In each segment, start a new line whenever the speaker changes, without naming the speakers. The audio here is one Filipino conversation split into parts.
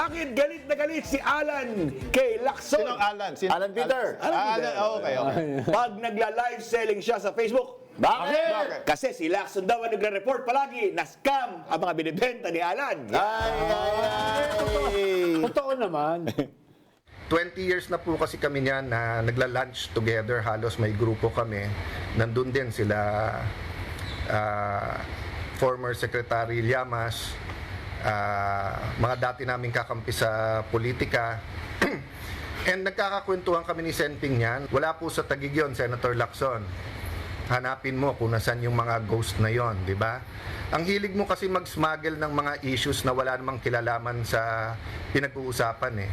Bakit galit na galit si Alan kay Lacson?
Sinong Alan?
Alan Peter.
Alan, okay.
Pag nagla-live selling siya sa Facebook.
Bakit?
Kasi si Lacson daw ang nagre-report palagi na scam ang mga binibenta ni Alan.
Totoo naman.
20 years na po kasi kami niyan na nagla-lunch together, halos may grupo kami. Nandun din sila former Secretary Llamas, mga dati naming kakampi sa politika. And nagkakakwentuhan kami ni Senping niyan. Wala po sa Taguig yun, Senator Lacson. Hanapin mo kung nasan yung mga ghost na yon, di ba? Ang hilig mo kasi mag-smuggle ng mga issues na wala namang kilalaman sa pinag-uusapan eh.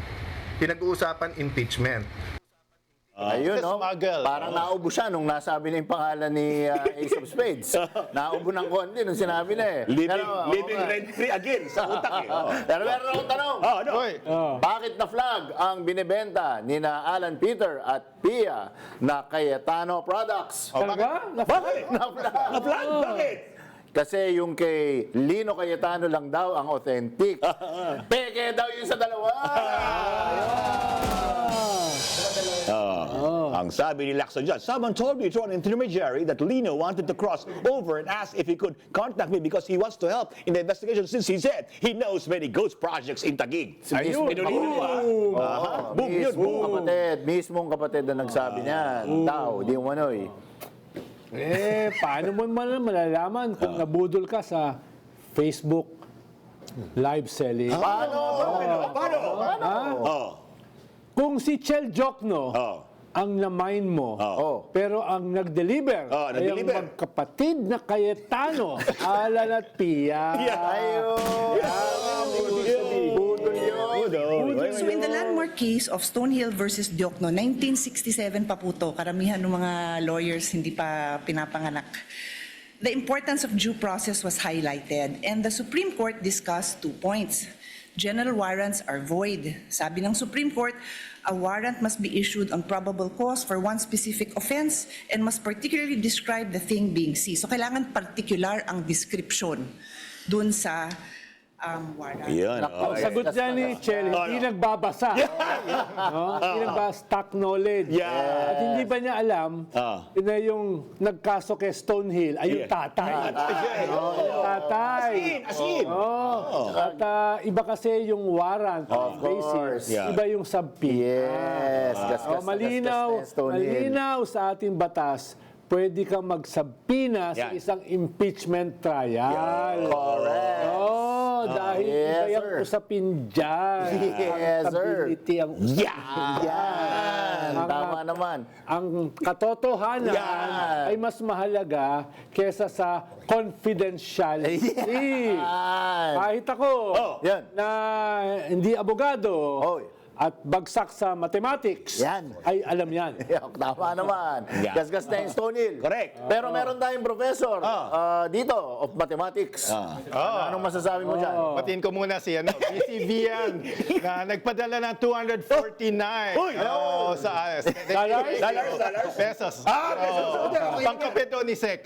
Pinag-uusapan impeachment.
Ayun, no?
Smuggle.
Parang naubo siya nung nasabi na yung pangalan ni Ace of Spades. Naubo ng konti nung sinabi na eh.
Living rent-free again sa utak eh.
Pero meron akong tanong.
Ano?
Hoy,
Bakit na flag ang binibenta ni na Alan Peter at Pia na Cayetano Products?
Talaga?
Bakit?
Na-flag.
Na-flag? Bakit?
Kasi yung kay Lino Cayetano lang daw ang authentic. Peke daw yung sa dalawa.
Ang sabi ni Lacson dyan, someone told me through an intermediary that Lino wanted to cross over and ask if he could contact me because he wants to help in the investigation since he said he knows many ghost projects in Taguig.
Ayun.
Pinulino Boom yun, boom.
Mismong kapatid na nagsabi niyan. Tao, di mo manoy.
Paano mo malalaman kung nabudol ka sa Facebook live selling?
Paano?
Kung si Chel Jokno ang na-mine mo, pero ang nag-deliver ay ang magkapatid na Cayetano, Alan at Pia.
So in the landmark case of Stonehill versus Diokno, 1967 pa po to, karamihan ng mga lawyers hindi pa pinapanganak. The importance of due process was highlighted and the Supreme Court discussed 2 points. General warrants are void. Sabi ng Supreme Court, a warrant must be issued on probable cause for one specific offense and must particularly describe the thing being seized. So kailangan particular ang description dun sa warrant.
Ang sagot niya ni Chel, hindi nagbabasa. Hindi nagbabasa, stock knowledge. At hindi ba niya alam na yung nagkaso kay Stonehill ay yung tatay. Tatay.
Asin.
At iba kasi yung warrant basis. Iba yung subpoena.
Yes.
Malinaw sa ating batas, pwede kang magsubpoena sa isang impeachment trial.
Correct.
Dahil iba yung usapin dyan.
Yes, sir.
Accountability ang
Yan. Tama naman.
Ang katotohanan ay mas mahalaga kesa sa confidentiality. Kahit ako na hindi abogado at bagsak sa mathematics, ay alam yan.
Tama naman. Gasgas na yung Stonehill.
Correct.
Pero meron tayong professor dito of mathematics. Anong masasabi mo dyan?
batiin ko muna si BCV yan, na nagpadala ng 249 sa pesos. Pangkape doon ni Sec.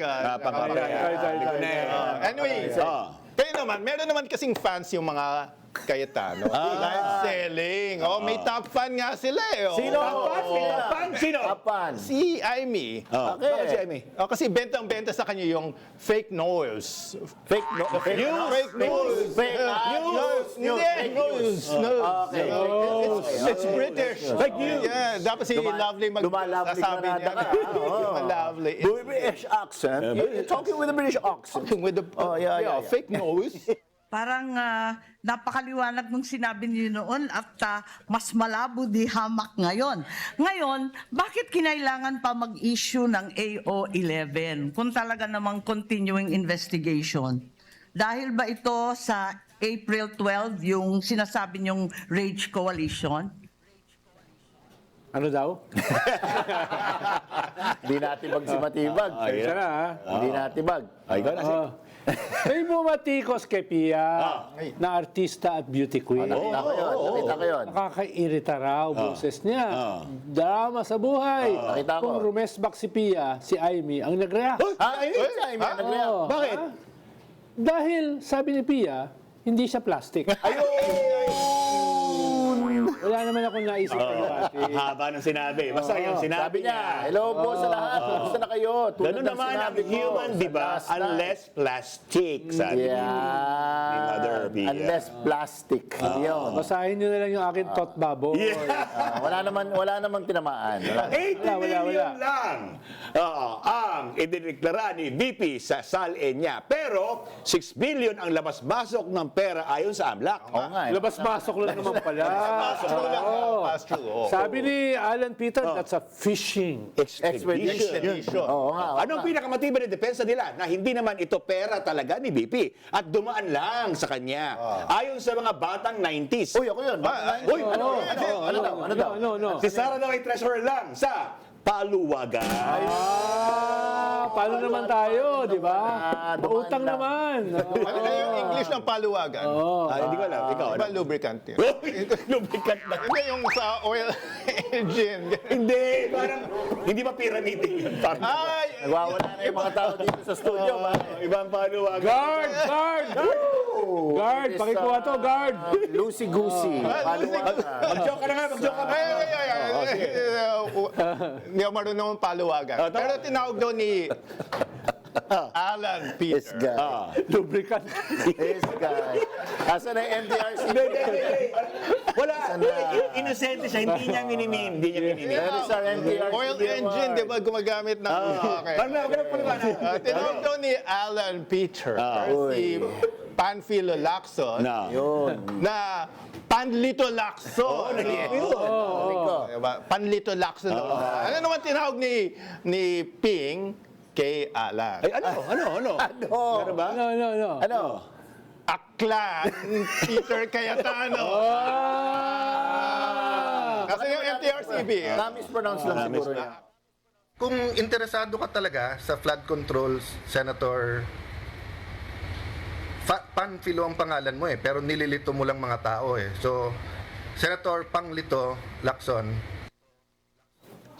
Anyway, kayo naman, meron naman kasing fans yung mga Cayetano. Live selling. May top fan nga sila eh.
Sino?
Sino?
Si Aimee.
Bakit si Aimee?
Kasi bentang-benta sa kanya yung fake news.
Fake news.
Fake news. It's British.
Fake news.
Yeah, dapat si Lovely
Lumalablig
magsasabi
na
niya.
nada ka.
Lovely.
British accent. You're talking with a British accent.
With the fake news.
Parang napakaliwanag nung sinabi niyo noon at mas malabo di hamak ngayon. Ngayon, bakit kinailangan pa mag-issue ng AO11 kung talaga namang continuing investigation? Dahil ba ito sa April 12, yung sinasabi niyong Rage Coalition?
Ano daw?
Hindi natibag si Matibag.
Isa na, ha?
Hindi natibag.
May bumatikos kay Pia na artista at beauty queen.
Nakita ko yun.
Nakakairita raw boses niya. Drama sa buhay.
Nakita ko.
Kung rumesbak si Pia, si Aimee ang nag-react.
Bakit?
Dahil, sabi ni Pia, hindi siya plastic.
Ayun!
akong naisip kayo.
Haba ng sinabi. Basta yung
Sabi
sinabi
niya, hello po sa lahat. Kumusta na kayo? Tulad
Ganun
ng
naman ang
sinabi ko
human,
sa
di ba?
last night.
Unless plastic, sabi ni Mother
Yeah.
Pia.
Unless plastic. Yun.
Basahin nyo na lang yung akin tot baboy.
Yeah.
Wala namang tinamaan. Wala.
80
Wala.
million lang ang idineklara ni VP sa SALE niya. Pero 6 billion ang labas-basok ng pera ayon sa AMLAC.
Oo nga.
Labas-masok lang naman pala.
True lang.
Oo.
Pass through. Oh.
Sabi ni Alan Peter, that's a fishing.
Expedition.
Expedition.
Oo nga.
Anong pinakamatibay na depensa nila na hindi naman ito pera talaga ni VP at dumaan lang sa kanya? Ayon sa mga batang 90s.
Uy, ako yun.
Uy,
Ano daw?
No.
Si Sarah daw ay treasurer lang sa Paluwagan.
Paano naman tayo, di ba? Utang naman.
Ano na yung English ng paluwagan?
Hindi ko alam. Ikaw,
Diba
ano?
lubricant yun?
Lubricant na.
Hindi yung sa oil engine.
Hindi, parang, hindi ba pyramiding yun? Parang,
Ay!
Nagwawala na yung mga tao dito sa studio.
ibang Paluwagan.
Guard! Guard, pakikuha to, guard.
Lucy-goosey.
Mag-joke ka na nga, mag-joke ka na.
Hindi ako marunong ng paluwagan. Pero tinawag daw ni Alan
This
Peter.
guy.
Lubricant.
This guy. Asan na yung NTRC?
Wala, inosente siya, hindi niya minimin. Hindi niya minimin.
Where is our NTRC?
Oil engine, di ba gumagamit ng... Okay.
Parang ako paliwanag.
Tinawag daw ni Alan Peter. Si Panfilo Lacson.
Yun.
Na Panlito Lacson. Diba? Panlito Lacson. Ano naman tinawag ni Ping kay Alan?
Ay, ano? Meron ba?
No.
Ano?
Aklan Peter Cayetano. Kasi yung MTRCB.
Na-mispronounce lang siguro yan.
Kung interesado ka talaga sa flood controls, Senator Panfilo ang pangalan mo pero nililito mo lang mga tao So, Senator Panglito Lacson.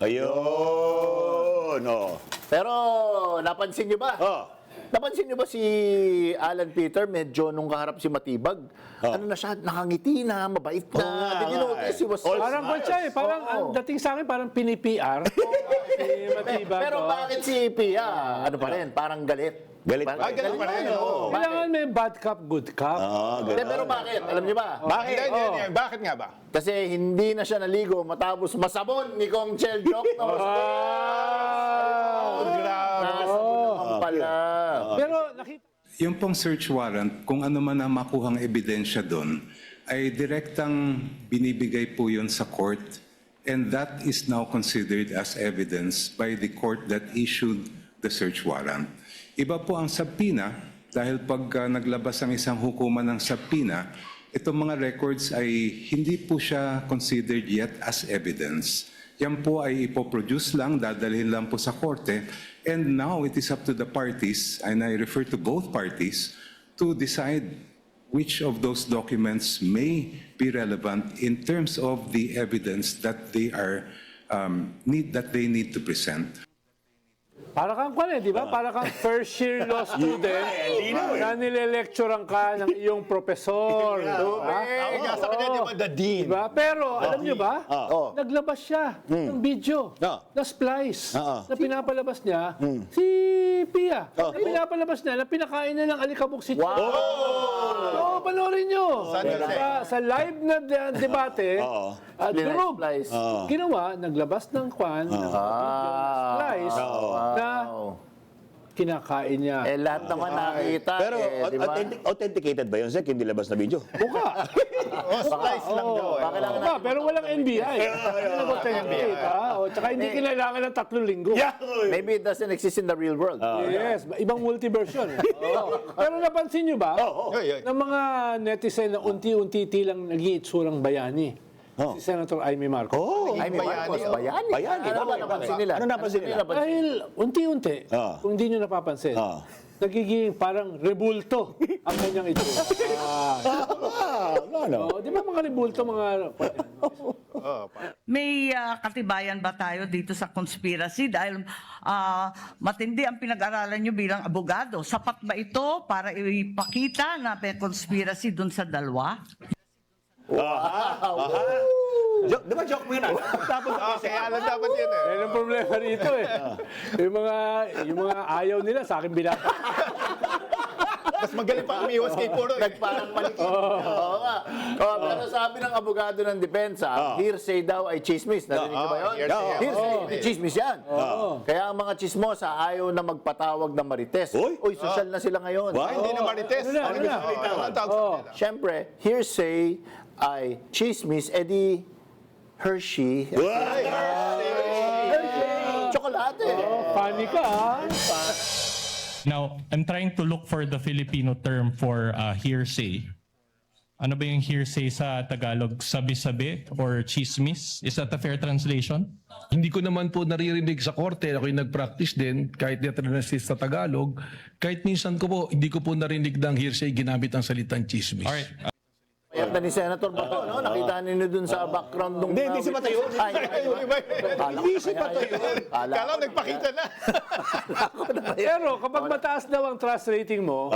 Ayun,
Pero, napansin nyo ba? Napansin niyo ba si Alan Peter, medyo nung kaharap si Matibag, ano na siya, nakangiti na, mabait na. Did you notice he was so
Parang
smart?
siya Parang ang dating sa akin, parang pini-PR. Si Matibag.
Pero bakit si Pia, ano pa rin, parang galit?
Galit
Parang
pa.
Galit pa rin.
Kailangan may bad cop, good cop.
Hindi, pero bakit? Alam niyo ba?
Bakit? Bakit nga ba?
Kasi hindi na siya naligo matapos masabon ni Kong Chel Jokno.
Grabe.
Pala.
Pero nakita
Yung pong search warrant, kung ano man ang makuhang ebidensya doon, ay direktang binibigay po yun sa court, and that is now considered as evidence by the court that issued the search warrant. Iba po ang subpoena, dahil pag naglabas ang isang hukuman ng subpoena, itong mga records ay hindi po siya considered yet as evidence. Yan po ay ipoproduce lang, dadalhin lang po sa korte, and now it is up to the parties, and I refer to both parties, to decide which of those documents may be relevant in terms of the evidence that they are that they need to present.
Para kang di ba? Para kang first year law student na nile-lecturean ka ng iyong profesor.
Tawag nga sa kanya, di ba, the dean?
Diba? Pero alam niyo ba, naglabas siya ng video na splice na pinapalabas niya si Pia. Na pinapalabas niya na pinakain na ng alikabok si Chel. Oo, panoorin niyo. Sa live na debate, Durog,
Splice.
ginawa, naglabas ng kwan, ng splice na kinakain niya.
Lahat naman nakita.
Pero
di ba?
authenticated ba yun, Sek? Yung nilabas na video?
Buka.
Slice lang daw.
Kailangan
Pero walang NBI. Hindi nag-authenticate, Tsaka hindi kinailangan ng 3 linggo.
Maybe it doesn't exist in the real world.
Yes, ibang multiversion. Pero napansin nyo ba, ng mga netizen na unti-unti tilang nag-iitsurang bayani? Si Senator Amy Marcos.
Ay, may Marcos, bayani.
Bayani.
Ano ba napansin nila?
Ano napansin nila?
Dahil unti-unti, kung hindi nyo napapansin, nagiging parang rebulto ang kanyang itsura. Di ba mga rebulto, mga...
May katibayan ba tayo dito sa conspiracy? Dahil matindi ang pinag-aralan nyo bilang abogado. Sapat ba ito para ipakita na may conspiracy dun sa dalawa?
Joke, di ba joke mo yun? Tapos
Kaya alam dapat yun eh.
Yan ang problema rito eh. Yung mga ayaw nila sa akin binata.
Mas magaling pa umiwas kay Puro.
Nagparang malikit. Oo nga. Pero sabi ng abogado ng depensa, hearsay daw ay chismis. Narinig niyo ba yun?
hearsay.
Hearsay, hindi chismis yan. Kaya ang mga chismosa ayaw na magpatawag ng marites.
Uy.
Uy, social na sila ngayon.
Hindi na marites.
Ano na?
Ano ang tawag sa kanila?
Siyempre, hearsay ay chismis, edi Hershey. Chocolate.
Funny ka ha?
Now, I'm trying to look for the Filipino term for hearsay. Ano ba yung hearsay sa Tagalog? Sabi-sabi or chismis? Is that a fair translation?
Hindi ko naman po naririnig sa korte. Ako'y nag-practice din, kahit di sa Tagalog. Kahit minsan ko po, hindi ko po narinig ng hearsay ginamit ang salitang chismis.
Alright.
Kaya na ni Senator Bato, no? Nakita ninyo dun sa background nung...
Hindi si Bato yun.
Hindi si Bato yun. Kala ko nagpakita na.
Pero kapag mataas daw ang trust rating mo,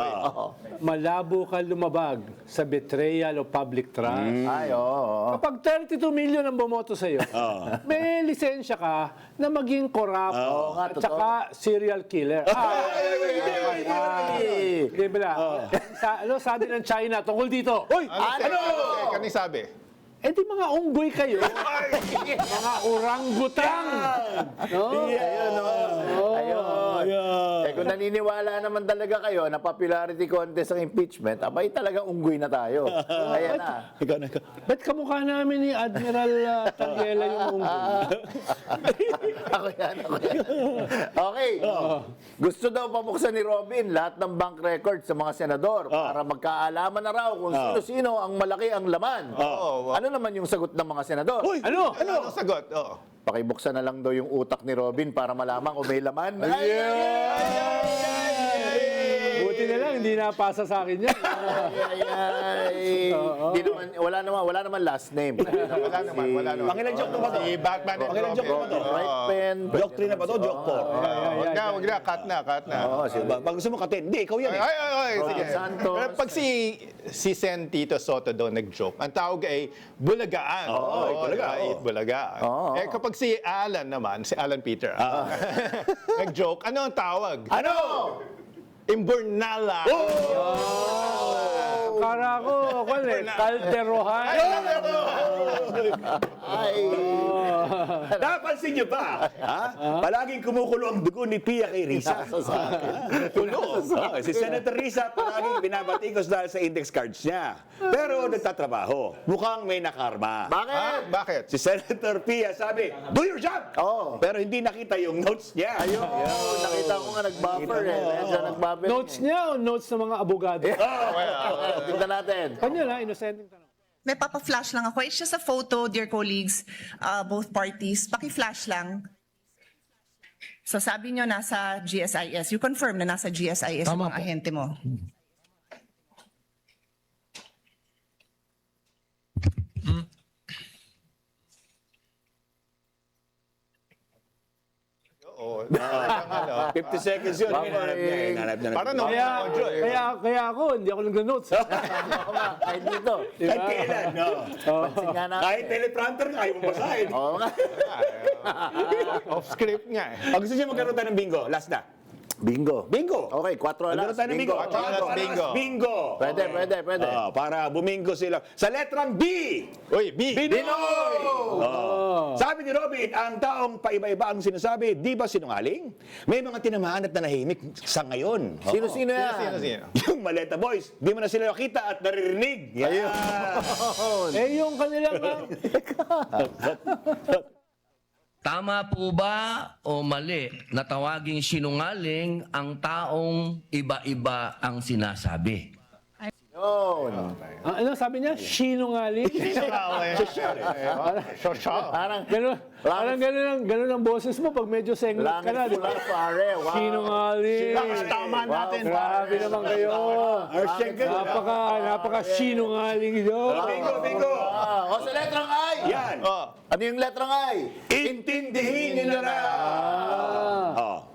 malabo ka lumabag sa betrayal of public trust.
Ay, oo.
Kapag 32 million ang bumoto sa'yo, may lisensya ka na maging corrupt at saka serial killer. Hindi ba? Sabi ng China tungkol dito,
Kani sabi?
eh di mga unggoy kayo, mga orangutang. No?
Ayun, no? Ayun. Eh kung naniniwala naman talaga kayo na popularity contest ang impeachment, abay talaga unggoy na tayo. Ayan na.
Ikaw na.
Ba't kamukha namin ni Admiral Taliela yung unggoy?
Ako yan. Okay. Gusto daw pabuksan ni Robin lahat ng bank records sa mga senador para magkaalaman na raw kung sino-sino ang malaki ang laman. Ano naman yung sagot ng mga senador?
Uy!
Ano?
Ano ang sagot? Oo.
Pakibuksan na lang daw yung utak ni Robin para malaman kung may laman.
Buti na lang, hindi napasa sa akin yan.
Di naman, wala naman last name.
Wala naman.
Pangilan joke na ba to?
Si Batman and
Pangilan joke na ba to?
Right pen.
Joke 3 na ba to? Joke 4?
Wag na. Cut na.
Pag gusto mo katin, hindi, ikaw yan eh.
Ay, sige.
Santos.
Pero pag si Sen Tito Soto daw nag-joke, ang tawag ay bulagaan. Bulagaan. Eh kapag si Alan naman, si Alan Peter, nag-joke, ano ang tawag?
Ano?
Imburnala.
Kara ko, kalterohan.
Napansin niyo ba? Palaging kumukulo ang dugo ni Pia kay Risa. Tulo. Si Senator Risa palaging binabatikos dahil sa index cards niya. Pero nagtatrabaho. Mukhang may nakarma.
Bakit?
Bakit?
Si Senator Pia sabi, do your job! Pero hindi nakita yung notes niya.
Ayun, nakita ko nga nag-buffer eh. Medyo nag-buffer.
Notes niya o notes ng mga abogado?
Tignan natin.
Kanya na, innocent tanong.
May papa-flash lang ako. It's just a photo, dear colleagues, both parties. Paki-flash lang. So sabi nyo nasa GSIS. You confirm na nasa GSIS yung mga ahente mo.
Oo.
50 seconds yun. Hinanap niya.
Para nung audio eh.
Kaya ako, hindi ako nag-notes.
Ako nga, kahit dito.
Kahit kailan, no?
Pansin nga natin.
Kahit teleprompter ka, ayaw mo basahin.
Oo nga.
Off script nga eh.
Pag gusto niyo magkaroon tayo ng bingo, last na.
Bingo.
Bingo!
Okay, 4
Magkaroon
alas.
tayo ng bingo.
Bingo.
Bingo!
Pwede.
Para bumingo sila. Sa letrang B!
Uy, B.
Binoy! Sabi ni Robin, ang taong paiba-iba ang sinasabi, di ba sinungaling? May mga tinamaan at nanahimik sa ngayon.
Sino-sino yan?
Sino?
Yung Maleta Boys, di mo na sila nakita at naririnig. Ayun.
Yung kanilang...
Tama po ba o mali na tawaging sinungaling ang taong iba-iba ang sinasabi?
Yun.
ano sabi niya? Sinungaling? Parang ganun ang boses mo pag medyo sengot ka na, di ba? Sinungaling.
Tama natin.
Grabe naman kayo. Napaka sinungaling nyo.
Bingo!
O sa letrang I.
Yan.
Ano yung letrang I?
Intindihin nyo na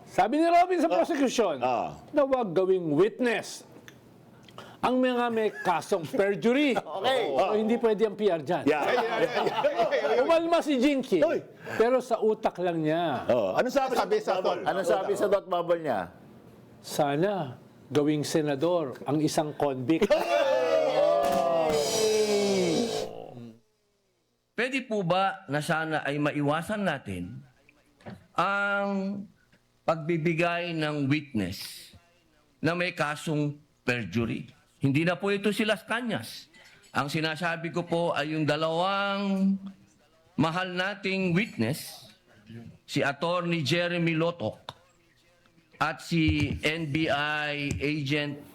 Sabi ni Robin sa prosecution na huwag gawing witness ang mga may kasong perjury.
Okay.
So, hindi pwede ang PR dyan.
Yeah.
Umalma si Jinky, pero sa utak lang niya.
Ano sabi
Sa thought.
Ano sabi sa dot bubble niya?
Sana gawing senador ang isang convict.
Pwede po ba na sana ay maiwasan natin ang pagbibigay ng witness na may kasong perjury? Hindi na po ito si Las Cañas. Ang sinasabi ko po ay yung dalawang mahal nating witness, si Attorney Jeremy Lotok at si NBI Agent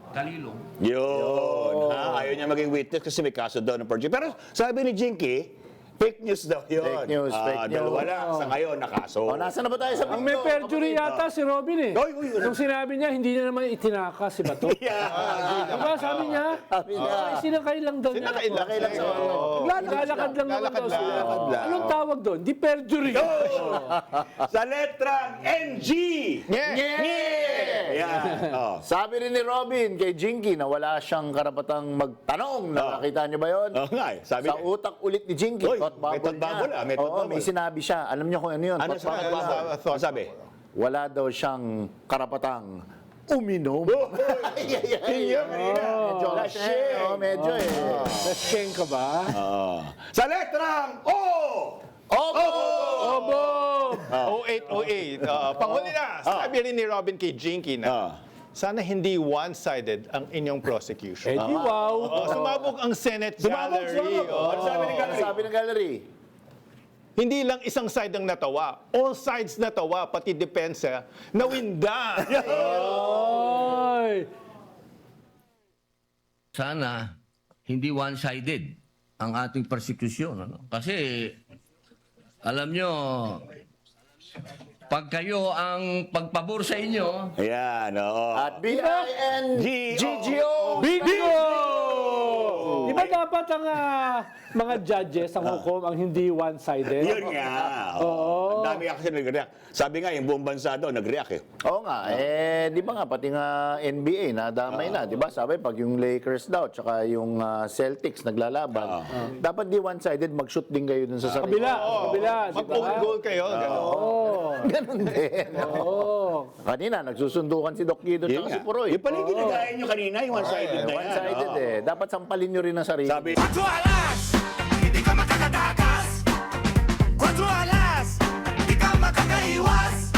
Calilong.
Yun. Ayaw niya maging witness kasi may kaso daw ng perjury. Pero sabi ni Jinky, fake news daw yun.
Fake news, fake news.
Dalawa lang sa ngayon na kaso.
Nasaan na ba tayo sa
Ang may perjury yata si Robin eh.
Uy,
Nung sinabi niya, hindi niya naman itinaka si Bato. Diba sabi niya?
Sabi niya.
Sinakay lang daw niya.
Sinakay lang sa
Naglalakad lang naman daw sila.
lang.
Anong tawag doon? Di perjury.
Sa letrang NG. Yan.
Sabi rin ni Robin kay Jinky na wala siyang karapatang magtanong. Nakita niyo ba yun?
Oo nga eh. Sabi
Sa utak ulit ni Jinky,
Oy,
thought bubble
may thought bubble,
niya.
may thought
Oo, may
bubble.
sinabi siya. Alam niyo kung ano yun?
Ano
Thought bubble niya.
Ano sabi?
Wala daw siyang karapatang uminom. Medyo lashe. Medyo eh.
Nasyeng ka ba?
Sa letrang O.
Obo!
0808. Panghuli na. Sabi rin ni Robin kay Jinky na sana hindi one-sided ang inyong prosecution.
Eh di wow.
Sumabog ang Senate gallery.
Ano sabi ni
Ano
Gallery?
sabi ng gallery?
Hindi lang isang side ang natawa. All sides natawa, pati depensa, nawinda.
Ay!
Sana hindi one-sided ang ating persecution. Ano? Kasi, alam nyo, pag kayo ang pagpabor sa inyo,
Ayan, oo.
At BINGGO.
Bingo! Di ba dapat ang mga judges, ang hukom, ang hindi one-sided?
Yun nga. Oo. Ang dami kasi nag-react. Sabi nga, yung buong bansa daw nag-react eh.
Oo nga, di ba nga, pati nga NBA, nadamay na, di ba? Sabi, pag yung Lakers daw, tsaka yung Celtics naglalaban, dapat di one-sided, mag-shoot din kayo dun sa sarili.
Kabila, kabila. di ba?
Mag-own goal kayo.
Ganun din.
Oo.
Kanina, nagsusundukan si Doc Guido
Yun
tsaka si
nga.
Puroy.
Yung pala yung ginagayan nyo kanina, yung one-sided na yan.
One-sided eh. Dapat sampalin nyo rin ang sarili.
Sabi,
Hindi ka makakatakas. 4 alas, di ka makakaiwas.